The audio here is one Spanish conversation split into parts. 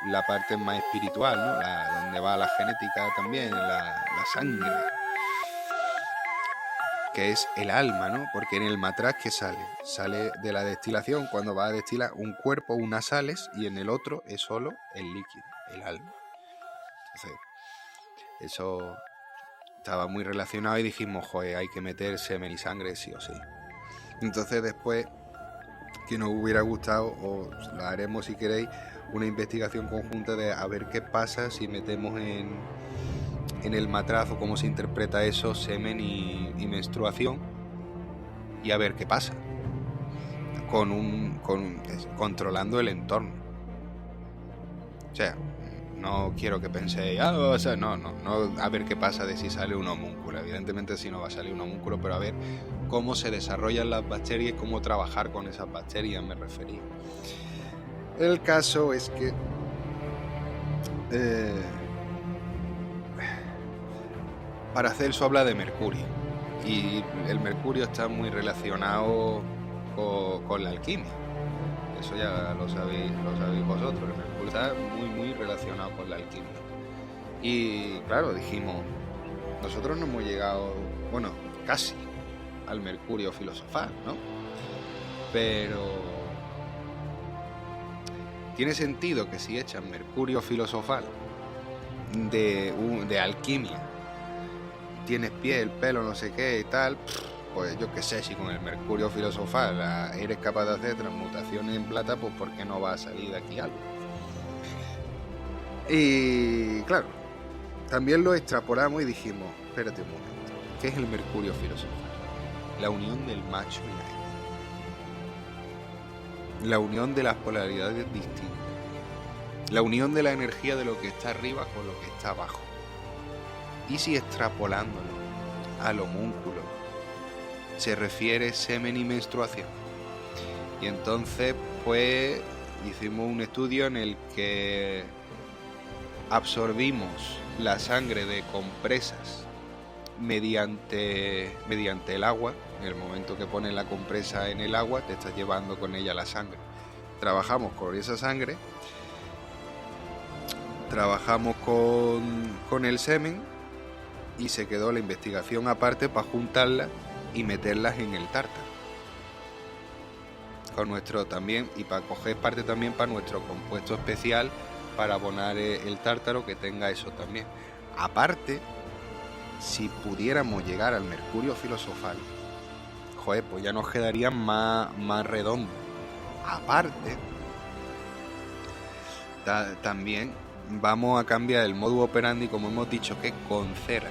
la parte más espiritual, ¿no? Donde va la genética también, la sangre, que es el alma, ¿no? Porque en el matraz que sale de la destilación, cuando va a destilar un cuerpo, unas sales, y en el otro es solo el líquido, el alma. Entonces, eso estaba muy relacionado y dijimos, joder, hay que meter semen y sangre sí o sí. Entonces después, que nos hubiera gustado, o la haremos si queréis, una investigación conjunta de a ver qué pasa si metemos en el matraz o cómo se interpreta eso, semen y menstruación, y a ver qué pasa controlando el entorno. O sea, no quiero que penséis, o sea, no, a ver qué pasa de si sale un homúnculo. Evidentemente si no va a salir un homúnculo, pero a ver cómo se desarrollan las bacterias y cómo trabajar con esas bacterias, me refería. El caso es que Paracelso habla de mercurio, y el mercurio está muy relacionado con la alquimia. Eso ya lo sabéis vosotros. El mercurio está muy relacionado con la alquimia. Y claro, dijimos, nosotros no hemos llegado, bueno, casi al mercurio filosofal, ¿no? Pero tiene sentido que si echan mercurio filosofal de alquimia, tienes piel, pelo, no sé qué y tal, pues yo qué sé, si con el mercurio filosofal eres capaz de hacer transmutaciones en plata, pues ¿por qué no va a salir de aquí algo? Y claro, también lo extrapolamos y dijimos, espérate un momento, ¿qué es el mercurio filosofal? La unión del macho y la hembra, la unión de las polaridades distintas, la unión de la energía de lo que está arriba con lo que está abajo. Y si extrapolándolo al homúnculo se refiere semen y menstruación. Y entonces pues hicimos un estudio en el que absorbimos la sangre de compresas mediante el agua. En el momento que pones la compresa en el agua, te estás llevando con ella la sangre. Trabajamos con esa sangre, trabajamos con el semen, y se quedó la investigación aparte para juntarlas y meterlas en el tártaro. Con nuestro también, y para coger parte también para nuestro compuesto especial para abonar el tártaro, que tenga eso también. Aparte, si pudiéramos llegar al mercurio filosofal, joder, pues ya nos quedaría más redondo. Aparte, también vamos a cambiar el modus operandi, como hemos dicho, que con cera,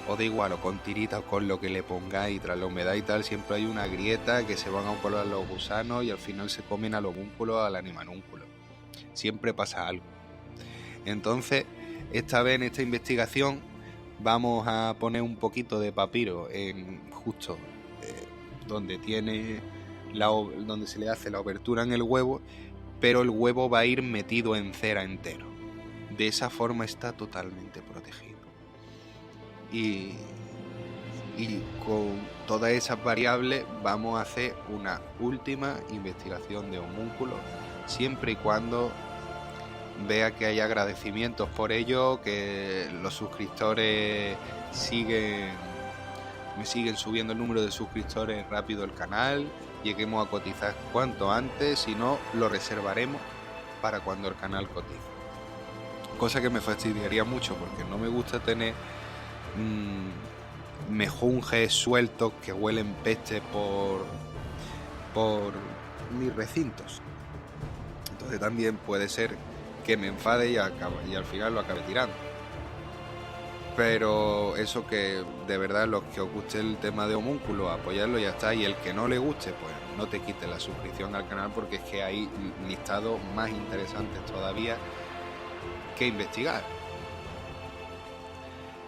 o da igual, o con tirita, o con lo que le pongáis, tras la humedad y tal, siempre hay una grieta que se van a colar los gusanos y al final se comen al homúnculo, al animanúnculo. Siempre pasa algo. Entonces, esta vez en esta investigación vamos a poner un poquito de papiro en justo donde se le hace la abertura en el huevo, pero el huevo va a ir metido en cera entero. De esa forma está totalmente protegido. Y con todas esas variables vamos a hacer una última investigación de homúnculos, siempre y cuando vea que hay agradecimientos por ello, que los suscriptores me siguen subiendo el número de suscriptores rápido el canal, lleguemos a cotizar cuanto antes, si no lo reservaremos para cuando el canal cotice. Cosa que me fastidiaría mucho porque no me gusta tener mejunjes sueltos que huelen peste por mis recintos. Entonces también puede ser que me enfade y al final lo acabe tirando. Pero eso, que de verdad los que os guste el tema de homúnculo, apoyarlo y ya está. Y el que no le guste, pues no te quites la suscripción al canal, porque es que hay listados más interesantes todavía que investigar.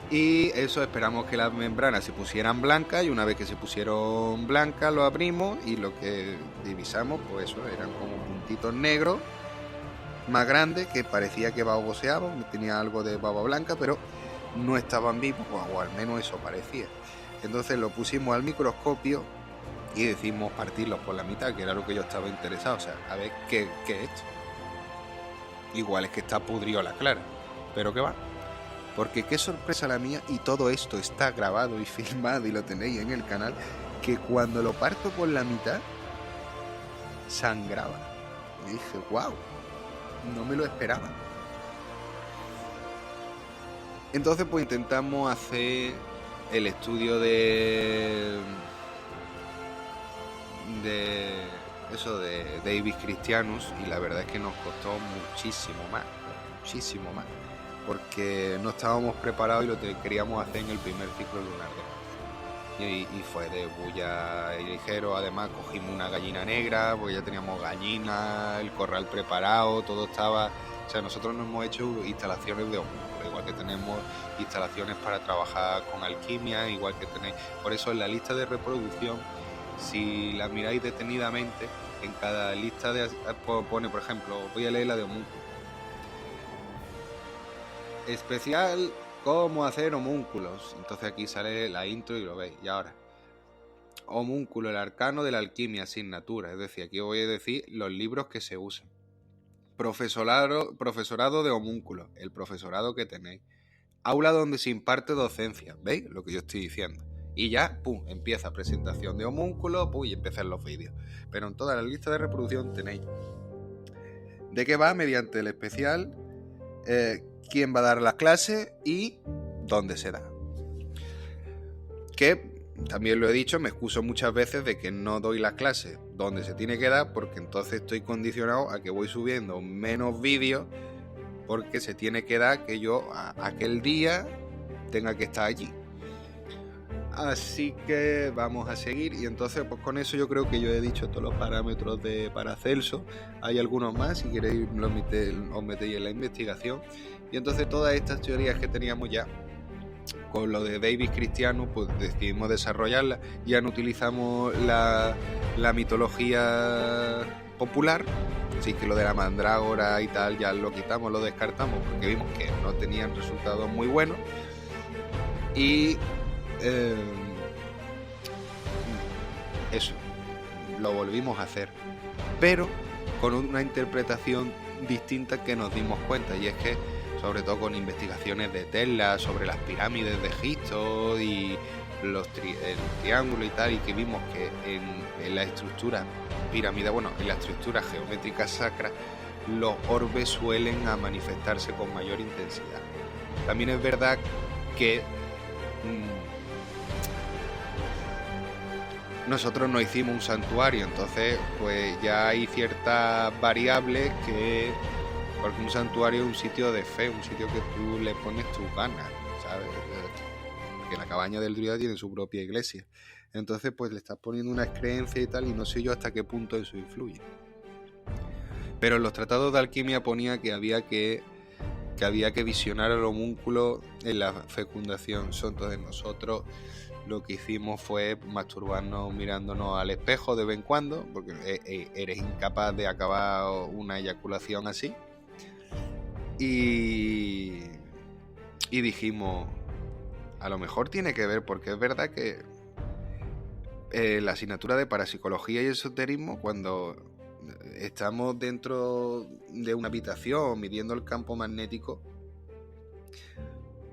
Y eso, esperamos que las membranas se pusieran blancas, y una vez que se pusieron blancas lo abrimos y lo que divisamos, pues eso, eran como puntitos negros más grandes que parecía que baboseaban, tenía algo de baba blanca, pero no estaban vivos, o al menos eso parecía. Entonces lo pusimos al microscopio y decidimos partirlos por la mitad, que era lo que yo estaba interesado, o sea, a ver qué es esto. igual es que está pudrido la clara. Pero qué va. Porque qué sorpresa la mía, y todo esto está grabado y filmado y lo tenéis en el canal, que cuando lo parto por la mitad, sangraba. Y dije, wow, no me lo esperaba. Entonces pues intentamos hacer el estudio de Davis Christianus, y la verdad es que nos costó muchísimo más, porque no estábamos preparados y lo que queríamos hacer en el primer ciclo lunar de marzo. Y fue de bulla y ligero. Además cogimos una gallina negra, porque ya teníamos gallina, el corral preparado, todo estaba... O sea, nosotros nos hemos hecho instalaciones de homúnculo, igual que tenemos instalaciones para trabajar con alquimia, igual que tenéis... Por eso en la lista de reproducción, si la miráis detenidamente, en cada lista pone, por ejemplo, voy a leer la de homúnculo. Especial, cómo hacer homúnculos. Entonces aquí sale la intro y lo veis. Y ahora, homúnculo, el arcano de la alquimia, asignatura. Es decir, aquí os voy a decir los libros que se usan. Profesorado de homúnculos, el profesorado que tenéis. Aula donde se imparte docencia. ¿Veis lo que yo estoy diciendo? Y ya, pum, empieza presentación de homúnculos, pum, y empiezan los vídeos. Pero en toda la lista de reproducción tenéis de qué va mediante el especial, quién va a dar las clases y dónde se da. Que también lo he dicho, me excuso muchas veces de que no doy las clases donde se tiene que dar, porque entonces estoy condicionado a que voy subiendo menos vídeos, porque se tiene que dar que yo aquel día tenga que estar allí. Así que vamos a seguir, y entonces pues con eso yo creo que yo he dicho todos los parámetros de Paracelso. Hay algunos más, si queréis os metéis en la investigación. Y entonces todas estas teorías que teníamos ya con lo de Davis Christianus, pues decidimos desarrollarlas. Ya no utilizamos la mitología popular, así que lo de la mandrágora y tal ya lo quitamos, lo descartamos, porque vimos que no tenían resultados muy buenos. Y eso, lo volvimos a hacer, pero con una interpretación distinta que nos dimos cuenta, y es que, sobre todo con investigaciones de Tesla sobre las pirámides de Egipto y el triángulo y tal, y que vimos que en la estructura piramidal, bueno, en la estructura geométrica sacra, los orbes suelen manifestarse con mayor intensidad. También es verdad que nosotros no hicimos un santuario, entonces pues ya hay ciertas variables que... Porque un santuario es un sitio de fe, un sitio que tú le pones tus ganas, ¿sabes? Porque la cabaña del druida tiene su propia iglesia. Entonces pues le estás poniendo unas creencias y tal, y no sé yo hasta qué punto eso influye. Pero en los tratados de alquimia ponía que había que visionar el homúnculo en la fecundación. Entonces nosotros lo que hicimos fue masturbarnos mirándonos al espejo de vez en cuando, porque eres incapaz de acabar una eyaculación así. Y dijimos, a lo mejor tiene que ver, porque es verdad que la asignatura de parapsicología y esoterismo, cuando estamos dentro de una habitación midiendo el campo magnético,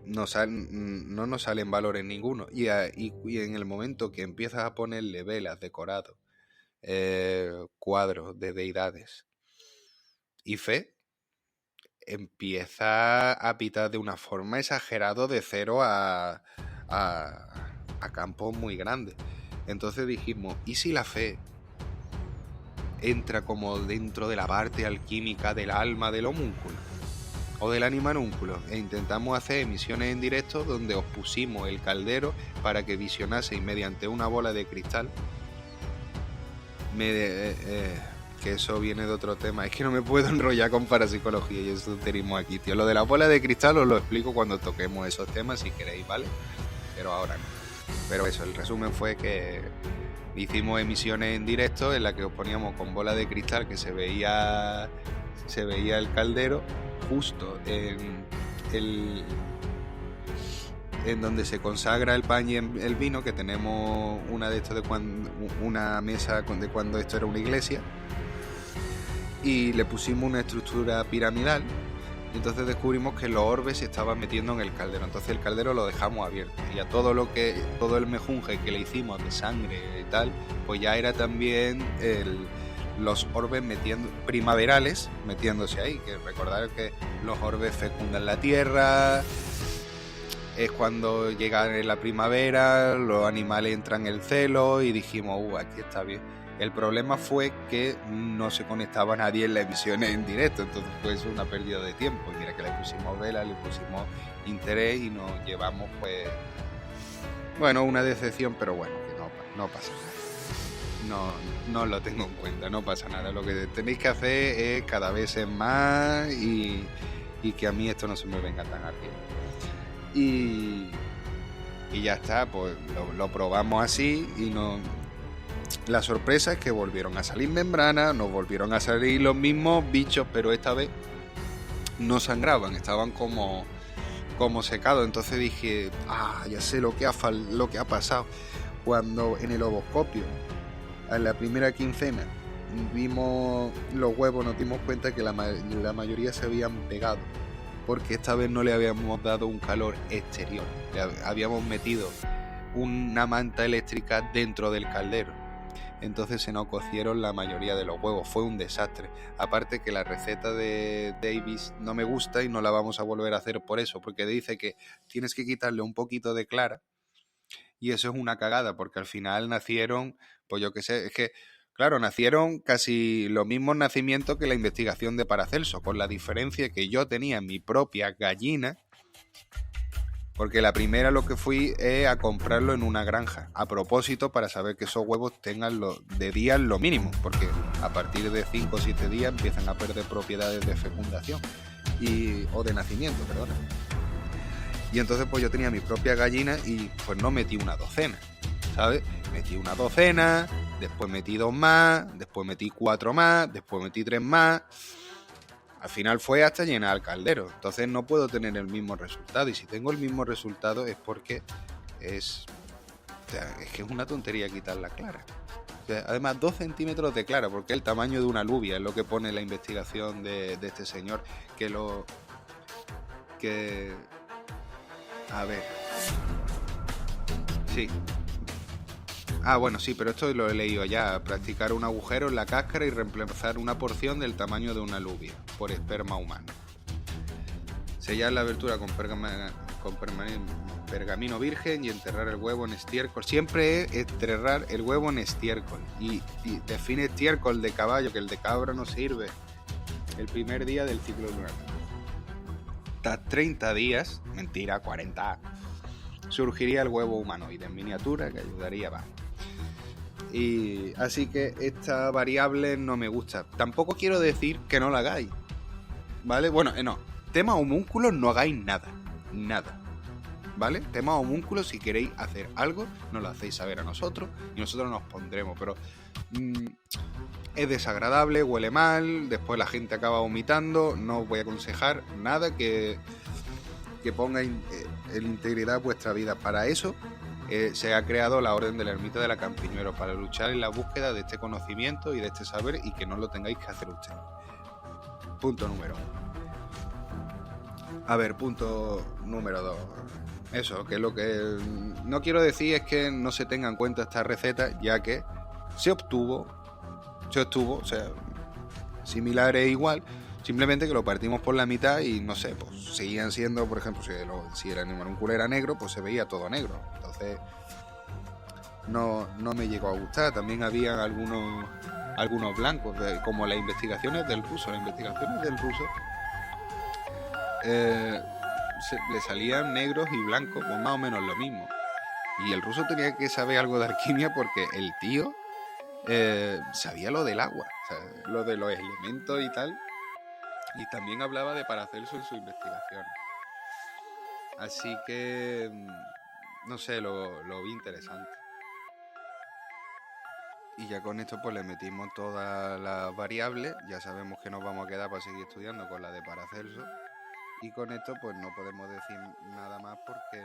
no nos salen valores ninguno, y en el momento que empiezas a ponerle velas, decorados, cuadros de deidades y fe, empieza a pitar de una forma exagerada de 0 a campos muy grandes. Entonces dijimos, ¿y si la fe entra como dentro de la parte alquímica del alma del homúnculo o del animanúnculo? E intentamos hacer emisiones en directo donde os pusimos el caldero para que visionaseis mediante una bola de cristal. Que eso viene de otro tema, es que no me puedo enrollar con parapsicología y esoterismo aquí, tío. Lo de la bola de cristal os lo explico cuando toquemos esos temas, si queréis, ¿vale? Pero ahora no. Pero eso, el resumen fue que hicimos emisiones en directo en las que os poníamos con bola de cristal, que se veía el caldero justo en donde se consagra el pan y el vino, que tenemos una de estos una mesa de cuando esto era una iglesia. y le pusimos una estructura piramidal. Y entonces descubrimos que los orbes se estaban metiendo en el caldero. Entonces el caldero lo dejamos abierto. Y a todo el mejunje que le hicimos de sangre y tal, pues ya era también los orbes primaverales metiéndose ahí. Que recordar que los orbes fecundan la tierra. Es cuando llega la primavera, los animales entran en el celo y dijimos, aquí está bien. El problema fue que no se conectaba nadie en la emisión en directo, entonces fue una pérdida de tiempo. Y mira que le pusimos vela, le pusimos interés y nos llevamos, pues, bueno, una decepción, pero bueno, que no pasa nada. No lo tengo en cuenta, no pasa nada. Lo que tenéis que hacer es cada vez es más y que a mí esto no se me venga tan arriba. Y ya está, pues lo probamos así y no. La sorpresa es que volvieron a salir membranas, nos volvieron a salir los mismos bichos, pero esta vez no sangraban, estaban como secados. Entonces dije, ya sé lo que ha pasado. Cuando en el ovoscopio, a la primera quincena, vimos los huevos, nos dimos cuenta que la mayoría se habían pegado, porque esta vez no le habíamos dado un calor exterior, le habíamos metido una manta eléctrica dentro del caldero. Entonces se nos cocieron la mayoría de los huevos. Fue un desastre. Aparte que la receta de Davis no me gusta y no la vamos a volver a hacer por eso, porque dice que tienes que quitarle un poquito de clara y eso es una cagada, porque al final nacieron, pues yo qué sé, es que claro, nacieron casi los mismos nacimientos que la investigación de Paracelso, con la diferencia que yo tenía mi propia gallina. Porque la primera lo que fui es a comprarlo en una granja, a propósito para saber que esos huevos tengan de días lo mínimo, porque a partir de 5 o 7 días empiezan a perder propiedades de fecundación o de nacimiento, perdón. Y entonces pues yo tenía mi propia gallina y pues no metí una docena, ¿sabes? Metí una docena, después metí 2 más, después metí 4 más, después metí 3 más. Al final fue hasta llenar el caldero. Entonces no puedo tener el mismo resultado. Y si tengo el mismo resultado es porque es que es una tontería quitar la clara. O sea, además 2 centímetros de clara, porque es el tamaño de una alubia, es lo que pone la investigación de este señor. A ver. Sí. Bueno, sí, pero esto lo he leído ya. Practicar un agujero en la cáscara y reemplazar una porción del tamaño de una alubia por esperma humano. Sellar la abertura con pergamino virgen y enterrar el huevo en estiércol. Siempre es enterrar el huevo en estiércol. Y define estiércol de caballo, que el de cabra no sirve. El primer día del ciclo lunar. Tras 30 días, mentira, 40, surgiría el huevo humanoide en miniatura que ayudaría más. Y así que esta variable no me gusta. Tampoco quiero decir que no la hagáis, ¿vale? Bueno, no. Tema homúnculos, no hagáis nada. ¿Vale? Tema homúnculos, si queréis hacer algo, nos lo hacéis saber a nosotros y nosotros nos pondremos. Pero es desagradable, huele mal, después la gente acaba vomitando. No os voy a aconsejar nada que ponga en integridad vuestra vida. Para eso se ha creado la Orden de la Ermita de la Campiñuelo, para luchar en la búsqueda de este conocimiento y de este saber y que no lo tengáis que hacer ustedes. Punto número 1. A ver, punto número 2. Eso, que lo que no quiero decir es que no se tenga en cuenta esta receta, ya que se obtuvo, o sea, similar e igual, simplemente que lo partimos por la mitad y no sé, pues seguían siendo, por ejemplo, si el animalúnculo era negro, pues se veía todo negro. Entonces no me llegó a gustar. También había algunos blancos, como las investigaciones del ruso. Las investigaciones del ruso le salían negros y blancos, pues más o menos lo mismo. Y el ruso tenía que saber algo de alquimia porque el tío sabía lo del agua, o sea, lo de los elementos y tal. Y también hablaba de Paracelso en su investigación. Así que, no sé, lo vi interesante. Y ya con esto pues le metimos todas las variables. Ya sabemos que nos vamos a quedar para seguir estudiando con la de Paracelso. Y con esto pues no podemos decir nada más porque